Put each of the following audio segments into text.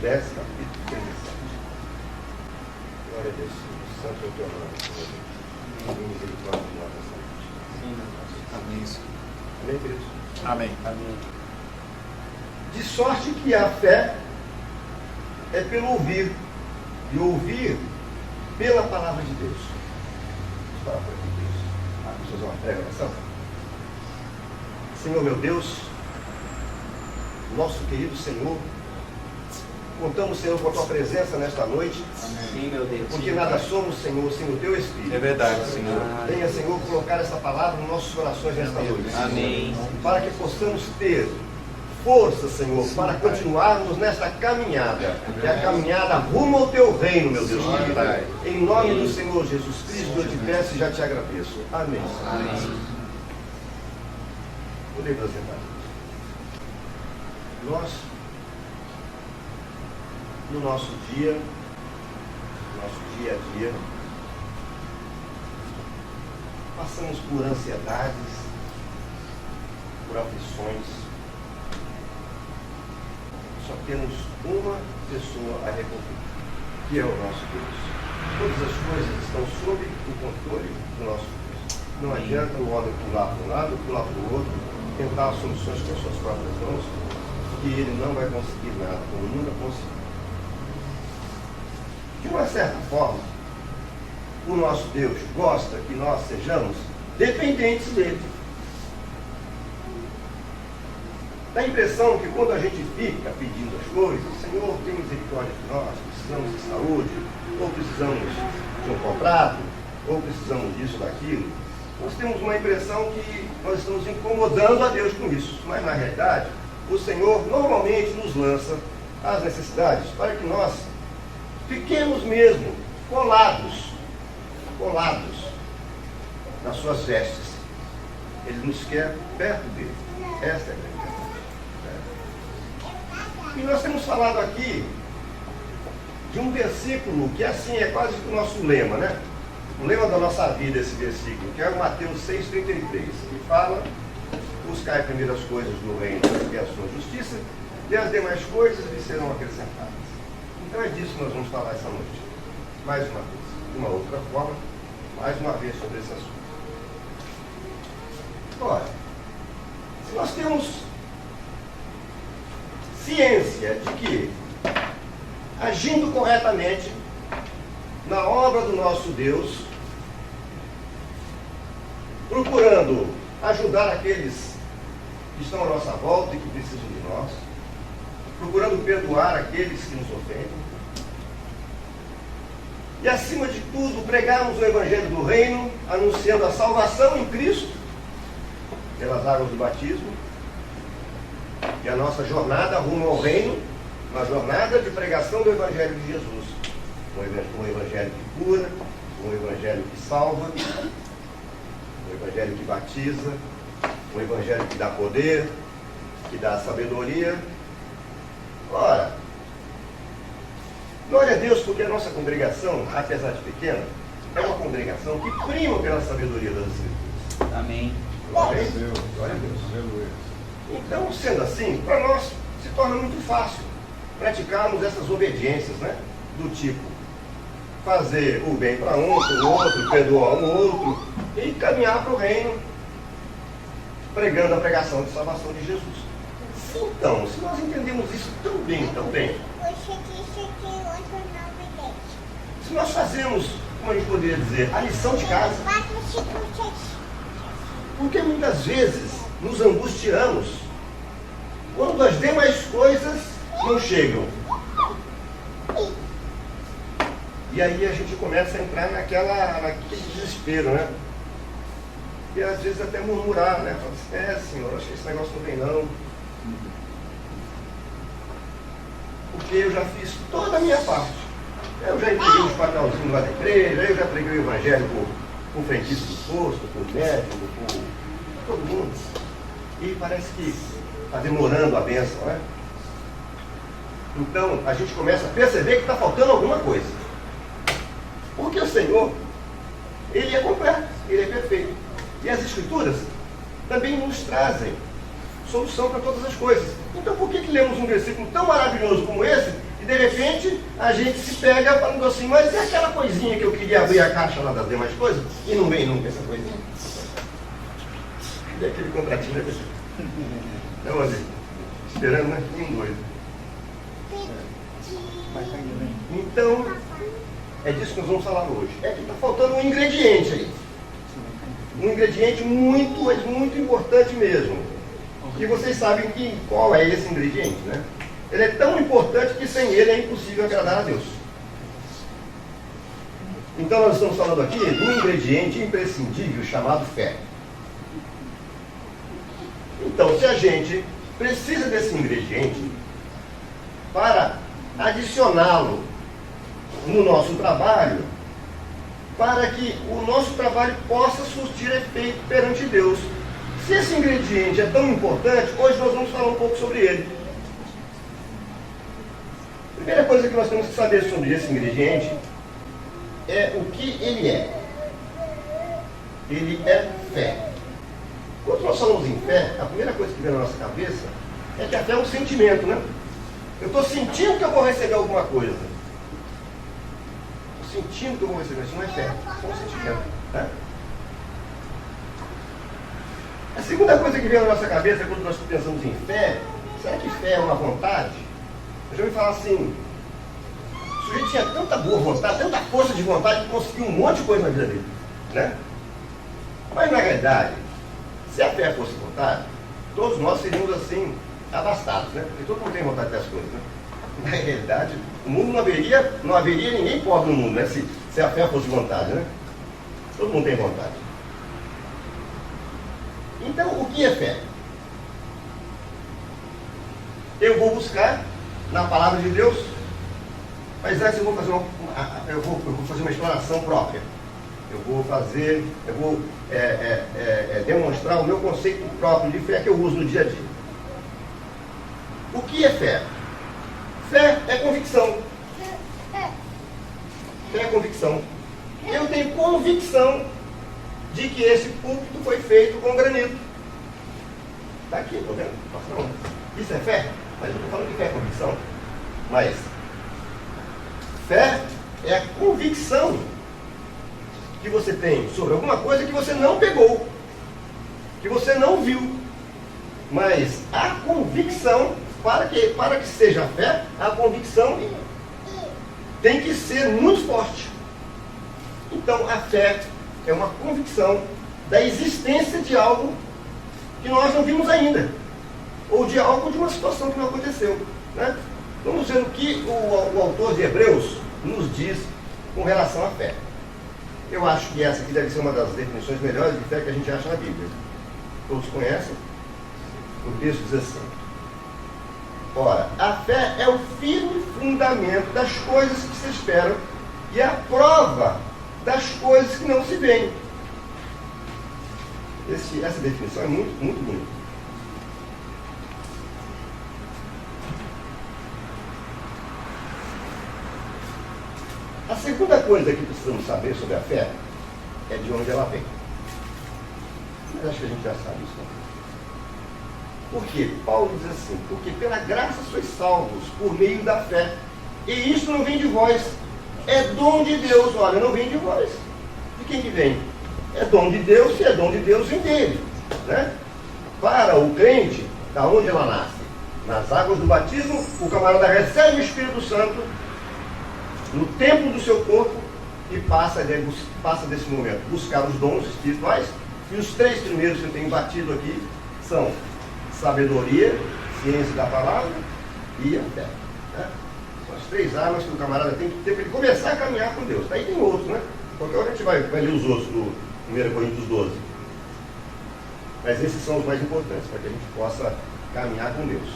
10, capítulo 37. Glória a Deus, santo é o teu nome, Senhor. Tem misericórdia de nós essa noite. Amém, Senhor. Amém, queridos? Amém. Amém. De sorte que a fé é pelo ouvir, e ouvir pela palavra de Deus. Vamos parar por aqui, Deus. Vamos fazer uma breve oração. Senhor meu Deus, nosso querido Senhor, contamos, Senhor, com a tua presença nesta noite. Sim, meu Deus. Porque nada somos, Senhor, sem o teu Espírito. É verdade, Senhor. Venha, Senhor, colocar essa palavra nos nossos corações nesta noite. Amém. Para que possamos ter força, Senhor, para continuarmos nesta caminhada, que é a caminhada rumo ao teu reino, meu Deus querido. Em nome do Senhor Jesus Cristo, eu te peço e já te agradeço. Amém. Amém. Podemos sentar. Nós, no nosso dia a dia, passamos por ansiedades, por aflições. Só temos uma pessoa a recorrer, que é o nosso Deus. Todas as coisas estão sob o controle do nosso Deus. Não adianta o homem pular para um lado, pular para o outro, tentar soluções com as suas próprias mãos, que ele não vai conseguir nada, como nunca conseguiu. De uma certa forma, o nosso Deus gosta que nós sejamos dependentes dele. Dá a impressão que quando a gente fica pedindo as coisas, Senhor, tem misericórdia de nós, precisamos de saúde, ou precisamos de um contrato, ou precisamos disso ou daquilo, nós temos uma impressão que nós estamos incomodando a Deus com isso. Mas na realidade, o Senhor normalmente nos lança as necessidades para que nós fiquemos mesmo colados nas suas vestes. Ele nos quer perto dele. Esta é a grande verdade. E nós temos falado aqui de um versículo que assim é quase que o nosso lema, né? O lema da nossa vida, esse versículo, que é o Mateus 6,33, que fala: buscai primeiro as coisas do reino e a sua justiça, e as demais coisas lhe serão acrescentadas. Então é disso que nós vamos falar essa noite. Mais uma vez, de uma outra forma, mais uma vez sobre esse assunto. Ora, se nós temos ciência de que, agindo corretamente na obra do nosso Deus, procurando ajudar aqueles que estão à nossa volta e que precisam de nós, procurando perdoar aqueles que nos ofendem, e acima de tudo pregarmos o Evangelho do Reino, anunciando a salvação em Cristo pelas águas do batismo, e a nossa jornada rumo ao reino, uma jornada de pregação do Evangelho de Jesus, um Evangelho que cura, um Evangelho que salva, um Evangelho que batiza, um Evangelho que dá poder, que dá sabedoria. Ora, glória a Deus, porque a nossa congregação, apesar de pequena, é uma congregação que prima pela sabedoria das Escrituras. Amém. Glória a Deus. Glória a Deus. Então, sendo assim, para nós se torna muito fácil praticarmos essas obediências, né? Do tipo, fazer o bem para um, para o outro, perdoar um outro, e caminhar para o reino, pregando a pregação de salvação de Jesus. Então, se nós entendemos isso tão bem, se nós fazemos, como a gente poderia dizer, a lição de casa, porque muitas vezes nos angustiamos quando as demais coisas não chegam. E aí a gente começa a entrar naquele desespero, né? E às vezes até murmurar, né? Fala assim, Senhor, acho que esse negócio não vem não. Porque eu já fiz toda a minha parte. Eu já entreguei os papelzinhos lá da igreja, eu já preguei o Evangelho por frentista do posto, por médico, por todo mundo. E parece que está demorando a bênção, né? Então a gente começa a perceber que está faltando alguma coisa. Porque o Senhor, Ele é completo, Ele é perfeito. E as Escrituras também nos trazem solução para todas as coisas. Então por que lemos um versículo tão maravilhoso como esse e de repente a gente se pega falando assim, mas é aquela coisinha que eu queria abrir a caixa lá das demais coisas, e não vem nunca essa coisinha. Cadê aquele contratinho, né, pessoal? Então, ali, esperando, né? Um doido. Então, é disso que nós vamos falar hoje. É que está faltando um ingrediente aí. Um ingrediente muito, mas muito importante mesmo. E vocês sabem qual é esse ingrediente, né? Ele é tão importante que sem ele é impossível agradar a Deus. Então nós estamos falando aqui de um ingrediente imprescindível chamado fé. Então, se a gente precisa desse ingrediente para adicioná-lo no nosso trabalho, para que o nosso trabalho possa surtir efeito perante Deus. Se esse ingrediente é tão importante, hoje nós vamos falar um pouco sobre ele. A primeira coisa que nós temos que saber sobre esse ingrediente é o que ele é. Ele é fé. Quando nós falamos em fé, a primeira coisa que vem na nossa cabeça é que a fé é um sentimento, né? Eu estou sentindo que eu vou receber alguma coisa. Estou sentindo que eu vou receber. Isso não é fé, isso é um sentimento. Né? A segunda coisa que vem na nossa cabeça quando nós pensamos em fé, será que fé é uma vontade? Eu já ouvi falar assim, o sujeito tinha tanta boa vontade, tanta força de vontade que conseguiu um monte de coisa na vida dele. Né? Mas na realidade, se a fé fosse vontade, todos nós seríamos assim, abastados, né? Porque todo mundo tem vontade das coisas, né? Na realidade, o mundo não haveria ninguém pobre no mundo, né? Se a fé fosse vontade, né? Todo mundo tem vontade. Então, o que é fé? Eu vou buscar na palavra de Deus, mas antes eu vou fazer uma exploração própria. Eu vou demonstrar o meu conceito próprio de fé que eu uso no dia a dia. O que é fé? Fé é convicção. Fé é convicção. Eu tenho convicção de que esse púlpito foi feito com granito. Está aqui, estou vendo? Não. Isso é fé? Mas eu estou falando de fé é convicção. Mas fé é a convicção que você tem sobre alguma coisa que você não pegou, que você não viu. Mas a convicção, para que seja fé, a convicção tem que ser muito forte. Então a fé é uma convicção da existência de algo que nós não vimos ainda, ou de algo, de uma situação que não aconteceu. Né? Vamos ver o que o autor de Hebreus nos diz com relação à fé. Eu acho que essa aqui deve ser uma das definições melhores de fé que a gente acha na Bíblia. Todos conhecem? O texto diz assim: ora, a fé é o firme fundamento das coisas que se esperam e a prova das coisas que não se veem. Essa definição é muito, muito bonita. A segunda coisa que precisamos saber sobre a fé é de onde ela vem. Mas acho que a gente já sabe isso. Né? Por quê? Paulo diz assim: porque pela graça sois salvos por meio da fé. E isso não vem de vós, é dom de Deus. Olha, não vem de vós. De quem que vem? É dom de Deus, e é dom de Deus vem dele. Né? Para o crente, da onde ela nasce? Nas águas do batismo, o camarada recebe o Espírito Santo no templo do seu corpo e passa desse momento buscar os dons espirituais. E os três primeiros que eu tenho batido aqui são sabedoria, ciência da palavra e a fé. Né? São as três armas que o camarada tem que ter para ele começar a caminhar com Deus. Daí tem outros, né? Qualquer hora a gente vai ler os outros do 1 Coríntios 12. Mas esses são os mais importantes para que a gente possa caminhar com Deus.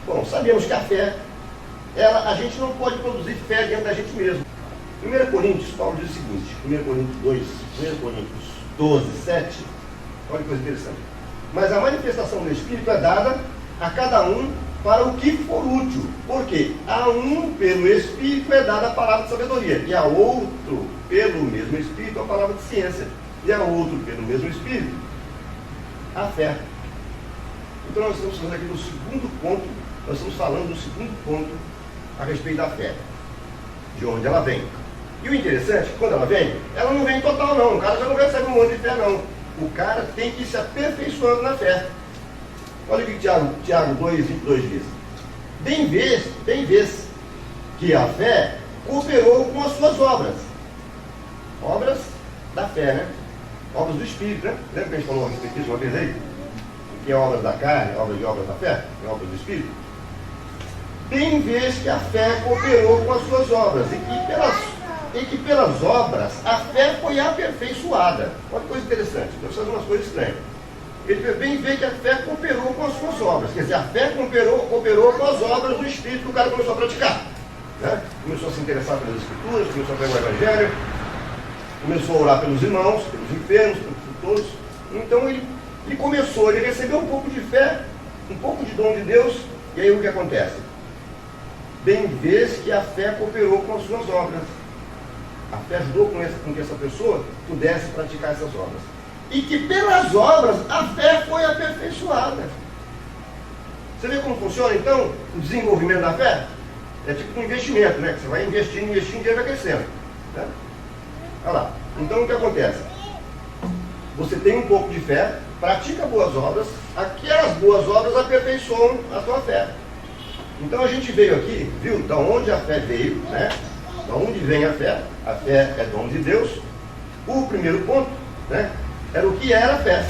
Bom, sabemos que a fé, a gente não pode produzir fé dentro da gente mesmo. 1 Coríntios, Paulo diz o seguinte, 1 Coríntios 12, 7, olha que coisa interessante. Mas a manifestação do Espírito é dada a cada um para o que for útil. Porque a um, pelo Espírito, é dada a palavra de sabedoria, e a outro, pelo mesmo Espírito, a palavra de ciência, e a outro, pelo mesmo Espírito, a fé. Então nós estamos falando aqui do segundo ponto nós estamos falando do segundo ponto a respeito da fé, de onde ela vem. E o interessante, quando ela não vem total não, o cara já não recebe um monte de fé não. O cara tem que ir se aperfeiçoando na fé. Olha o que Tiago 2:22 diz. Bem vês que a fé cooperou com as suas obras. Obras da fé, né? Obras do Espírito, né? Lembra que a gente falou a respeito disso uma vez aí? Que é obras da carne, obras da fé, é obras do Espírito. Bem vês que a fé cooperou com as suas obras e que pelas obras a fé foi aperfeiçoada. Olha que coisa interessante, Deus faz umas coisas estranhas. Ele bem vê que a fé cooperou com as suas obras, quer dizer, a fé cooperou com as obras do Espírito que o cara começou a praticar. Né? Começou a se interessar pelas Escrituras, começou a pregar o Evangelho, começou a orar pelos irmãos, pelos enfermos, pelos todos. Então ele começou, ele recebeu um pouco de fé, um pouco de dom de Deus, e aí o que acontece? Bem vês que a fé cooperou com as suas obras. A fé ajudou com que essa pessoa pudesse praticar essas obras. E que pelas obras a fé foi aperfeiçoada. Você vê como funciona então o desenvolvimento da fé? É tipo um investimento, né? Que você vai investindo, o dinheiro vai crescendo. Né? Olha lá. Então o que acontece? Você tem um pouco de fé, pratica boas obras, aquelas boas obras aperfeiçoam a sua fé. Então a gente veio aqui, viu, da onde a fé veio, né? Da onde vem a fé é dom de Deus. O primeiro ponto, né, era o que era a fé,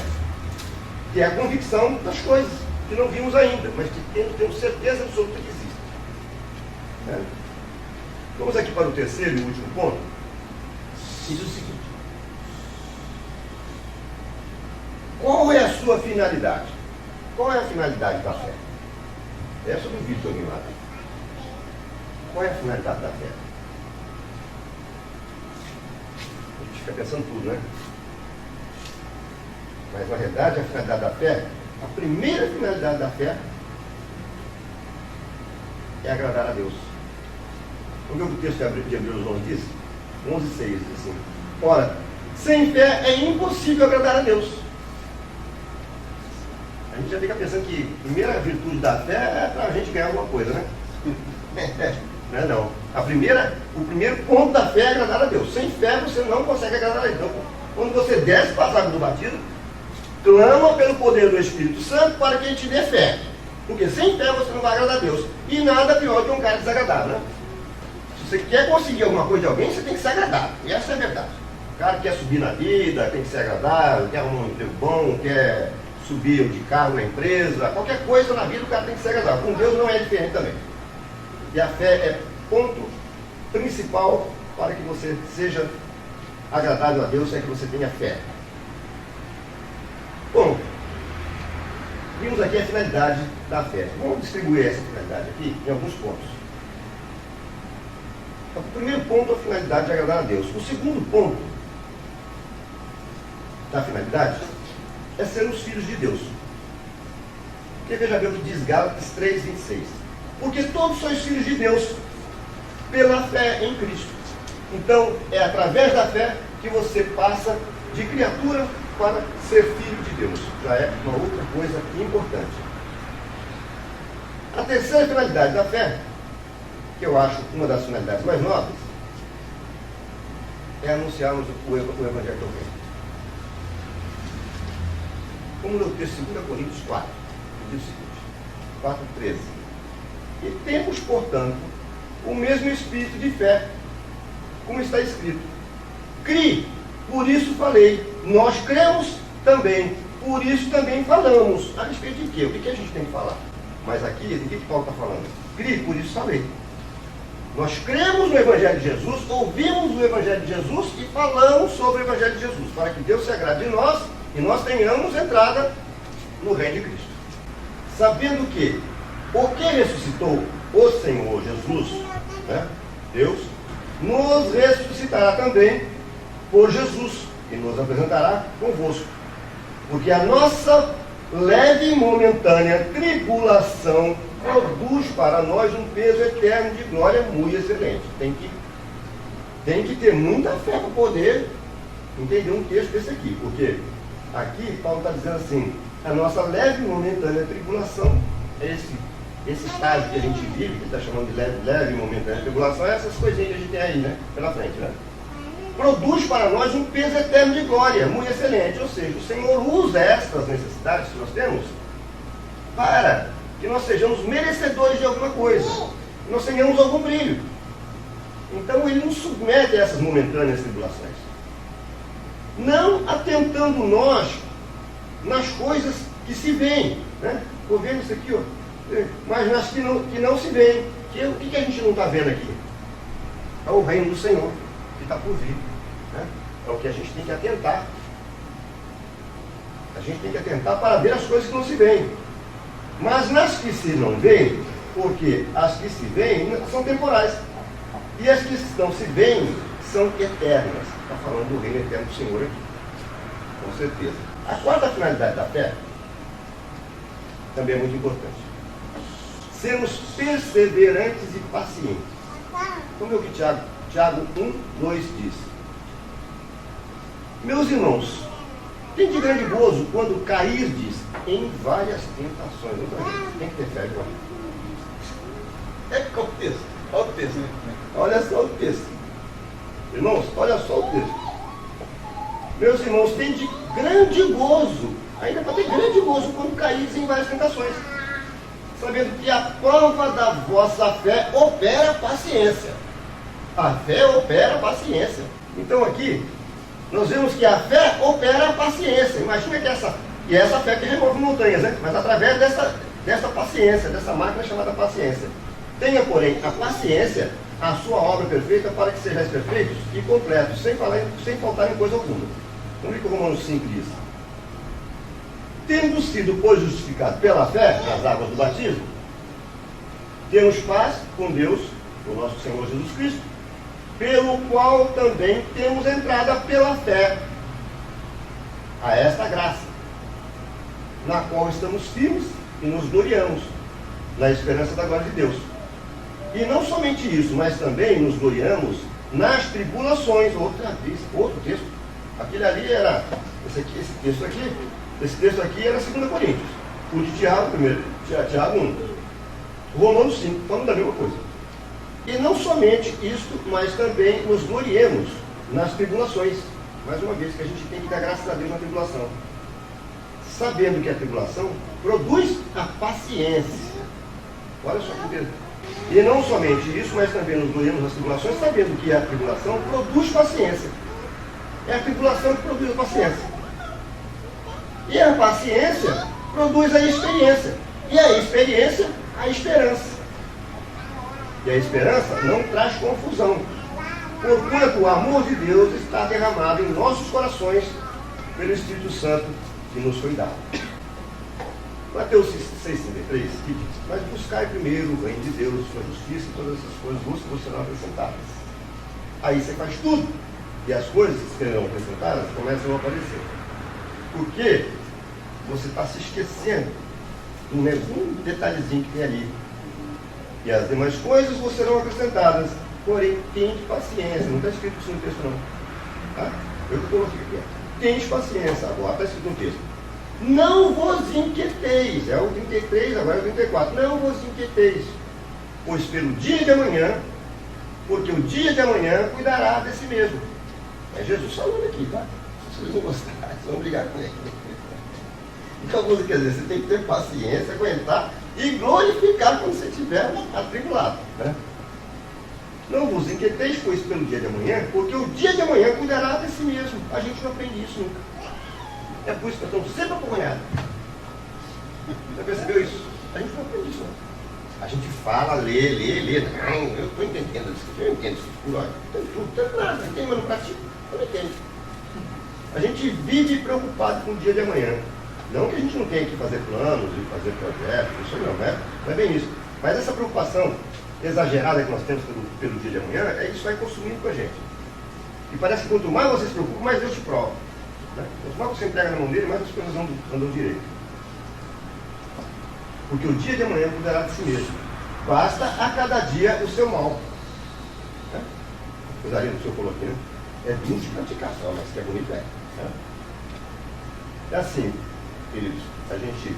que é a convicção das coisas que não vimos ainda, mas que temos certeza absoluta que existem. Né? Vamos aqui para o terceiro e último ponto. Diz o seguinte: qual é a sua finalidade? Qual é a finalidade da fé? Essa do Vitor Guimarães. Qual é a finalidade da fé? A gente fica pensando tudo, né? Mas na verdade a finalidade da fé, a primeira finalidade da fé é agradar a Deus. Vamos ver o que o texto de Hebreus 11 diz? 11:6 diz assim: ora, sem fé é impossível agradar a Deus. A gente já fica pensando que a primeira virtude da fé é para a gente ganhar alguma coisa, né? Não é não. O primeiro ponto da fé é agradar a Deus. Sem fé você não consegue agradar a Deus. Então, quando você desce para as águas do batismo, clama pelo poder do Espírito Santo para que ele te dê fé. Porque sem fé você não vai agradar a Deus. E nada pior que um cara desagradável, né? Se você quer conseguir alguma coisa de alguém, você tem que ser agradável. E essa é a verdade. O cara quer subir na vida, tem que ser agradável, quer um emprego bom, quer subir de carro na empresa, qualquer coisa na vida o cara tem que ser agradável. Com Deus não é diferente também. E a fé é ponto principal para que você seja agradável a Deus, é que você tenha fé. Bom, vimos aqui a finalidade da fé. Vamos distribuir essa finalidade aqui em alguns pontos. Então, o primeiro ponto é a finalidade de agradar a Deus. O segundo ponto da finalidade é ser os filhos de Deus. Porque veja bem o que diz Gálatas 3:26. Porque todos sois filhos de Deus pela fé em Cristo. Então, é através da fé que você passa de criatura para ser filho de Deus. Já é uma outra coisa importante. A terceira finalidade da fé, que eu acho uma das finalidades mais nobres, é anunciarmos o Evangelho do Reino. Como no texto de 2 Coríntios 4, diz o seguinte, 4:13. E temos, portanto, o mesmo espírito de fé, como está escrito: crie, por isso falei. Nós cremos também, por isso também falamos. A respeito de quê? O que a gente tem que falar? Mas aqui, de que Paulo está falando? Crie, por isso falei. Nós cremos no Evangelho de Jesus, ouvimos o Evangelho de Jesus e falamos sobre o Evangelho de Jesus, para que Deus se agrade de nós e nós tenhamos entrada no reino de Cristo. Sabendo que o que ressuscitou o Senhor Jesus, né, Deus, nos ressuscitará também por Jesus e nos apresentará convosco. Porque a nossa leve e momentânea tribulação produz para nós um peso eterno de glória muito excelente. Tem que ter muita fé para poder entender um texto desse aqui. Porque aqui Paulo está dizendo assim: a nossa leve e momentânea tribulação é esse esse estágio que a gente vive, que está chamando de leve momentânea tribulação, é essas coisinhas que a gente tem aí, né? Pela frente, né? Produz para nós um peso eterno de glória, muito excelente. Ou seja, o Senhor usa estas necessidades que nós temos para que nós sejamos merecedores de alguma coisa, que nós tenhamos algum brilho. Então Ele nos submete a essas momentâneas tribulações, não atentando nós nas coisas que se veem, né? Estou vendo isso aqui, ó, mas nas que não se veem. O que a gente não está vendo aqui? É o reino do Senhor que está por vir, né? É o que a gente tem que atentar. A gente tem que atentar para ver as coisas que não se veem. Mas nas que se não veem, porque as que se veem são temporais. E as que não se veem são eternas. Está falando do reino eterno do Senhor aqui. Com certeza. A quarta finalidade da fé também é muito importante. Sermos perseverantes e pacientes. Como é o que Tiago 1:2 diz. Meus irmãos, tem de grande gozo quando cairdes em várias tentações. Tem que ter fé agora. É que é o texto. Olha o texto. Olha só o texto. Irmãos, olha só o texto. Meus irmãos, tem de grande gozo, ainda para ter grande gozo quando cairdes em várias tentações, sabendo que a prova da vossa fé opera paciência. A fé opera paciência. Então aqui, nós vemos que a fé opera a paciência. Imagina que essa fé que remove montanhas, né? Mas através dessa paciência, dessa máquina chamada paciência. Tenha, porém, a paciência, a sua obra perfeita, para que sejais perfeitos e completos, sem faltar em coisa alguma. Vamos ver o que o Romanos 5 diz. Tendo sido, pois, justificados pela fé, nas águas do batismo, temos paz com Deus, o nosso Senhor Jesus Cristo, pelo qual também temos entrada pela fé a esta graça, na qual estamos firmes e nos gloriamos, na esperança da glória de Deus. E não somente isso, mas também nos gloriamos nas tribulações. Outro texto. Aquele ali era, esse texto aqui era 2 Coríntios. O de Tiago, Tiago 1. Romanos 5, falando da mesma coisa. E não somente isto, mas também nos gloriemos nas tribulações. Mais uma vez, que a gente tem que dar graças a Deus na tribulação. Sabendo que a tribulação produz a paciência. Olha só que Deus. E não somente isso, mas também nos gloriemos nas tribulações, sabendo que a tribulação produz paciência. É a tribulação que produz a paciência. E a paciência produz a experiência. E a experiência, a esperança. E a esperança não traz confusão, porquanto o amor de Deus está derramado em nossos corações pelo Espírito Santo que nos foi dado. Mateus 6,33, que diz: mas buscai primeiro o reino de Deus, sua justiça, e todas essas coisas vos serão acrescentadas. Aí você faz tudo, e as coisas que serão acrescentadas começam a aparecer. Porque você está se esquecendo de um detalhezinho que tem ali. E as demais coisas vos serão acrescentadas, porém tende paciência. Não está escrito isso no texto não. Tá? Eu coloquei aqui. Tende paciência, agora está escrito no texto. Não vos inquieteis, é o 33, agora é o 34. Não vos inquieteis, pois pelo dia de amanhã, porque o dia de amanhã cuidará de si mesmo. É Jesus falando aqui, tá? Se vocês não gostarem, vocês vão brigar com ele. Então, quer dizer, você tem que ter paciência, aguentar e glorificar quando você estiver atribulado, né? Não vos inquieteis, pois pelo dia de amanhã, porque o dia de amanhã cuidará de si mesmo. A gente não aprende isso nunca. É por isso que nós estamos sempre acompanhados. Já percebeu isso? A gente não aprende isso não. A gente fala, lê. Não, eu estou entendendo isso. Eu entendo isso. Olha, não tem nada. Tem, mas não pratico. Eu não entendo. A gente vive preocupado com o dia de amanhã. Não que a gente não tenha que fazer planos e fazer projetos, isso não é bem isso. Mas essa preocupação exagerada que nós temos pelo dia de amanhã, isso vai consumindo com a gente. E parece que quanto mais você se preocupa, mais Deus te prova. Né? Quanto mais você entrega na mão dele, mais as coisas andam direito. Porque o dia de amanhã cuidará de si mesmo. Basta a cada dia o seu mal. Né? Usaria do seu coloquinho, né? É duro de praticar só, mas que é bonito é. Né? É assim, queridos, a gente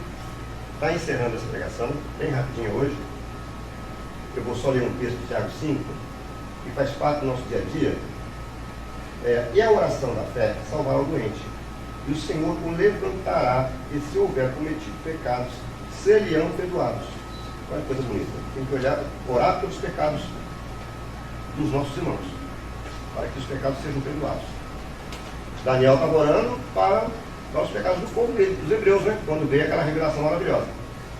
está encerrando essa pregação, bem rapidinho hoje. Eu vou só ler um texto de Tiago 5, que faz parte do nosso dia a dia. E a oração da fé salvará o doente. E o Senhor o levantará, e se houver cometido pecados, seriam perdoados. Olha que coisa bonita. Tem que orar pelos pecados dos nossos irmãos, para que os pecados sejam perdoados. Daniel estava orando para os pecados do povo dele, dos hebreus, né? Quando veio aquela revelação maravilhosa.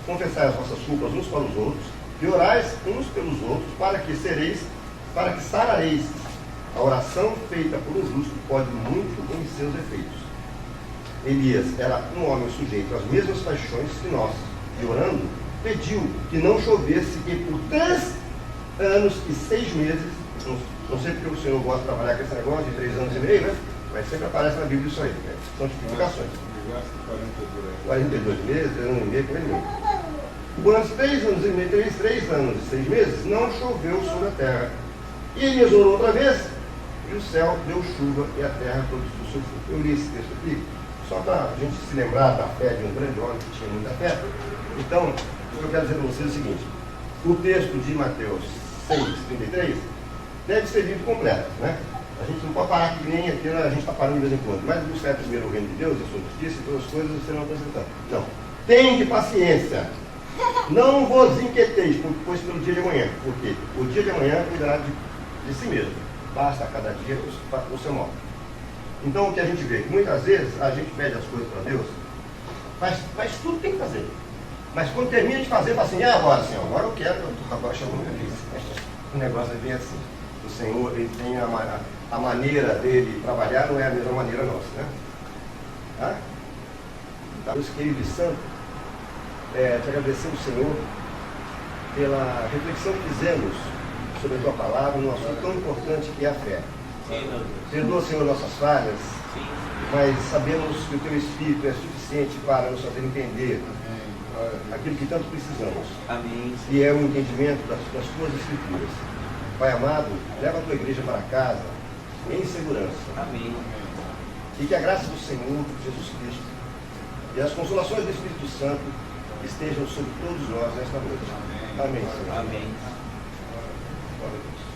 Confessai as vossas culpas uns para os outros, e orais uns pelos outros, para que sarareis. A oração feita por um justo pode muito em seus efeitos. Elias era um homem sujeito às mesmas paixões que nós, e orando, pediu que não chovesse, e por 3 anos e 6 meses, não sei porque o Senhor gosta de trabalhar com esse negócio de 3 anos e meio, né? Mas sempre aparece na Bíblia isso aí, né? São tipificações. 42 meses, 3 anos e meio, por aí mesmo. Durante 3 anos e meio, 3 anos e 6 meses, não choveu sobre a terra. E Elias orou outra vez, e o céu deu chuva e a terra produziu seu fruto. Eu li esse texto aqui, só para a gente se lembrar da fé de um grande homem que tinha muita fé. Então, o que eu quero dizer para vocês é o seguinte: o texto de Mateus 6:33 deve ser lido completo, né? A gente não pode parar que nem aqui, a gente está parando de vez em quando. Mas buscar primeiro o reino de Deus, a sua justiça e todas as coisas serão acrescentadas. Não. Tende paciência. Não vos inquieteis, pois pelo dia de amanhã. Porque o dia de amanhã cuidará de si mesmo. Basta a cada dia o seu mal. Então o que a gente vê? Que muitas vezes a gente pede as coisas para Deus, mas tudo tem que fazer. Mas quando termina de fazer, fala assim, agora Senhor, agora eu quero, agora chegou minha vez. O negócio é bem assim. O Senhor, ele tem a maneira dele trabalhar, não é a mesma maneira nossa, né? Tá? Deus querido e santo, te agradecemos, Senhor, pela reflexão que fizemos sobre a tua palavra, num assunto tão importante que é a fé. Perdoa, Senhor, nossas falhas, mas sabemos que o teu Espírito é suficiente para nos fazer entender aquilo que tanto precisamos. Amém. E é o entendimento das tuas Escrituras. Pai amado, leva a tua igreja para casa em segurança. Amém. E que a graça do Senhor Jesus Cristo e as consolações do Espírito Santo estejam sobre todos nós nesta noite. Amém, Senhor. Amém. Glória a Deus.